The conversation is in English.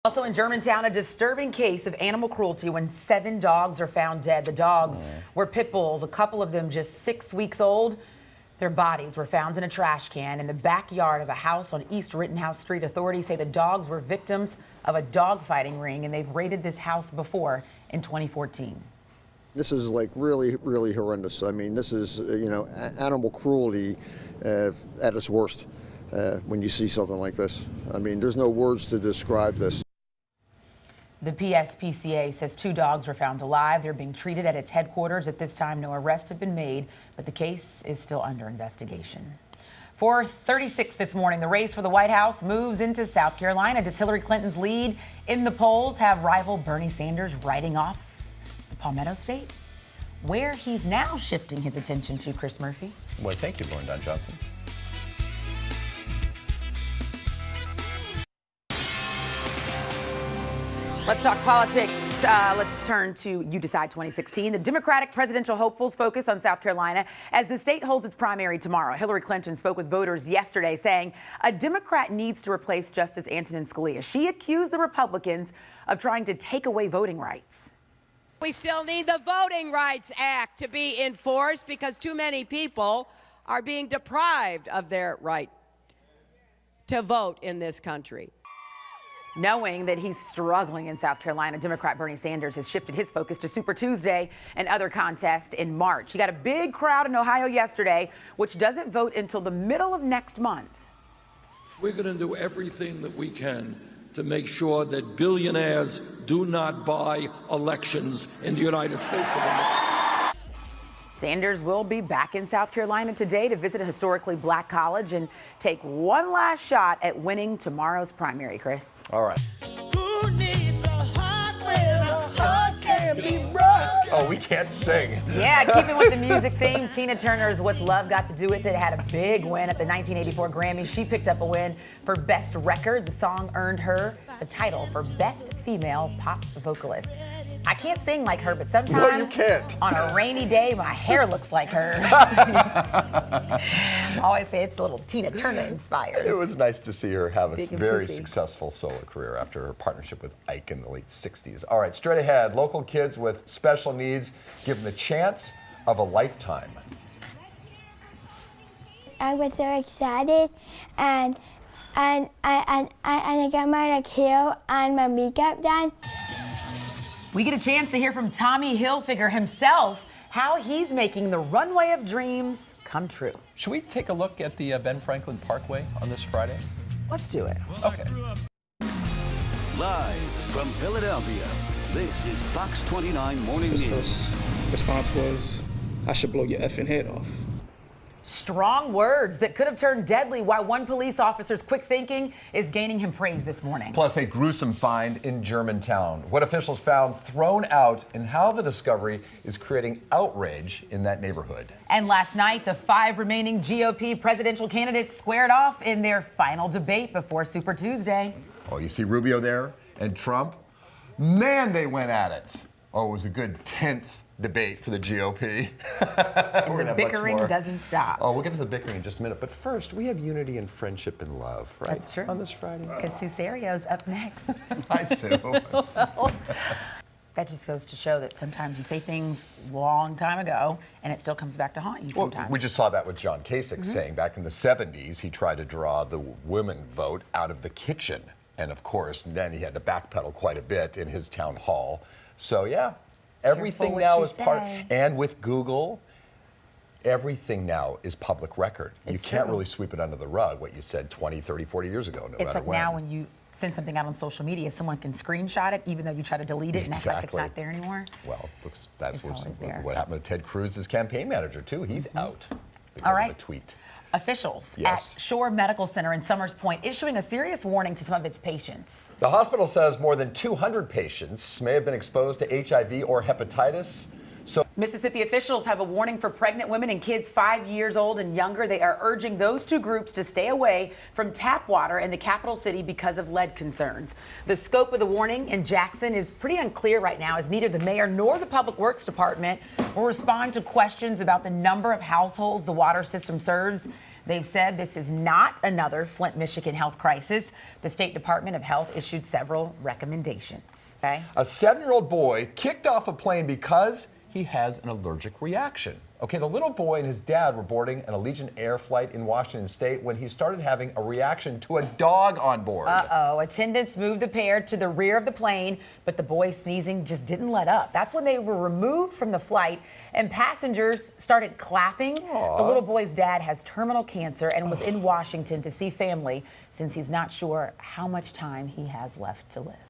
Also in Germantown, a disturbing case of animal cruelty when 7 dogs are found dead. The dogs were pit bulls, a couple of them just 6 weeks old. Their bodies were found in a trash can in the backyard of a house on East Rittenhouse Street. Authorities say the dogs were victims of a dogfighting ring, and they've raided this house before in 2014. This is like really, really horrendous. I mean, this is, animal cruelty at its worst when you see something like this. I mean, there's no words to describe this. The PSPCA says 2 dogs were found alive. They're being treated at its headquarters. At this time, no arrests have been made, but the case is still under investigation. 4:36 this morning, the race for the White House moves into South Carolina. Does Hillary Clinton's lead in the polls have rival Bernie Sanders riding off the Palmetto State? Where he's now shifting his attention to, Chris Murphy. Well, thank you, Lauren Don Johnson. Let's talk politics. Let's turn to You Decide 2016. The Democratic presidential hopefuls focus on South Carolina as the state holds its primary tomorrow. Hillary Clinton spoke with voters yesterday saying a Democrat needs to replace Justice Antonin Scalia. She accused the Republicans of trying to take away voting rights. We still need the Voting Rights Act to be enforced because too many people are being deprived of their right to vote in this country. Knowing that he's struggling in South Carolina, Democrat Bernie Sanders has shifted his focus to Super Tuesday and other contests in March. He got a big crowd in Ohio yesterday, which doesn't vote until the middle of next month. We're going to do everything that we can to make sure that billionaires do not buy elections in the United States of America. Sanders will be back in South Carolina today to visit a historically black college and take one last shot at winning tomorrow's primary, Chris. All right. Who needs a heart when a heart can't be broken? Oh, we can't sing. Yeah, keeping with the music theme, Tina Turner's What's Love Got to Do With It had a big win at the 1984 Grammys. She picked up a win for Best Record. The song earned her the title for Best Female Pop Vocalist. I can't sing like her, but sometimes No, you can't. On a rainy day, my hair looks like her. I always say it's a little Tina Turner inspired. It was nice to see her have a Big and very poofy. successful solo career after her partnership with Ike in the late 60s. All right, straight ahead, local kids with special needs given the chance of a lifetime. I was so excited, and I got my hair and my makeup done. We get a chance to hear from Tommy Hilfiger himself, how he's making the runway of dreams come true. Should we take a look at the Ben Franklin Parkway on this Friday? Let's do it. Okay. Live from Philadelphia, this is Fox 29 Morning His News. first response was, I should blow your effing head off. Strong words that could have turned deadly, while one police officer's quick thinking is gaining him praise this morning. Plus a gruesome find in Germantown. What officials found thrown out and how the discovery is creating outrage in that neighborhood. And last night, the 5 remaining GOP presidential candidates squared off in their final debate before Super Tuesday. Oh, you see Rubio there and Trump? Man, they went at it. Oh, it was a good 10th debate for the GOP. And the bickering doesn't stop. Oh, we'll get to the bickering in just a minute. But first, we have unity and friendship and love, right? That's true. On this Friday. Because Sue Serio's up next. Hi, Sue. Well, that just goes to show that sometimes you say things a long time ago and it still comes back to haunt you sometimes. Well, we just saw that with John Kasich saying back in the 70s, he tried to draw the women vote out of the kitchen. And of course, then he had to backpedal quite a bit in his town hall. So yeah, everything now is part, and with Google, everything now is public record. You can't really sweep it under the rug, what you said 20, 30, 40 years ago, no It's matter like when. now when you send something out on social media, someone can screenshot it even though you try to delete it and act like it's not there anymore. Well, looks, that's always there. what happened to Ted Cruz's campaign manager, too. He's out because All right. of a tweet. Officials Yes. at Shore Medical Center in Summers Point issuing a serious warning to some of its patients. The hospital says more than 200 patients may have been exposed to HIV or hepatitis. So Mississippi officials have a warning for pregnant women and kids 5 years old and younger. They are urging those two groups to stay away from tap water in the capital city because of lead concerns. The scope of the warning in Jackson is pretty unclear right now, as neither the mayor nor the Public Works Department will respond to questions about the number of households the water system serves. They've said this is not another Flint, Michigan health crisis. The State Department of Health issued several recommendations. Okay? A 7-year-old boy kicked off a plane because he has an allergic reaction. Okay, the little boy and his dad were boarding an Allegiant Air flight in Washington State when he started having a reaction to a dog on board. Uh-oh. Attendants moved the pair to the rear of the plane, but the boy's sneezing just didn't let up. That's when they were removed from the flight and passengers started clapping. The little boy's dad has terminal cancer and was in Washington to see family since he's not sure how much time he has left to live.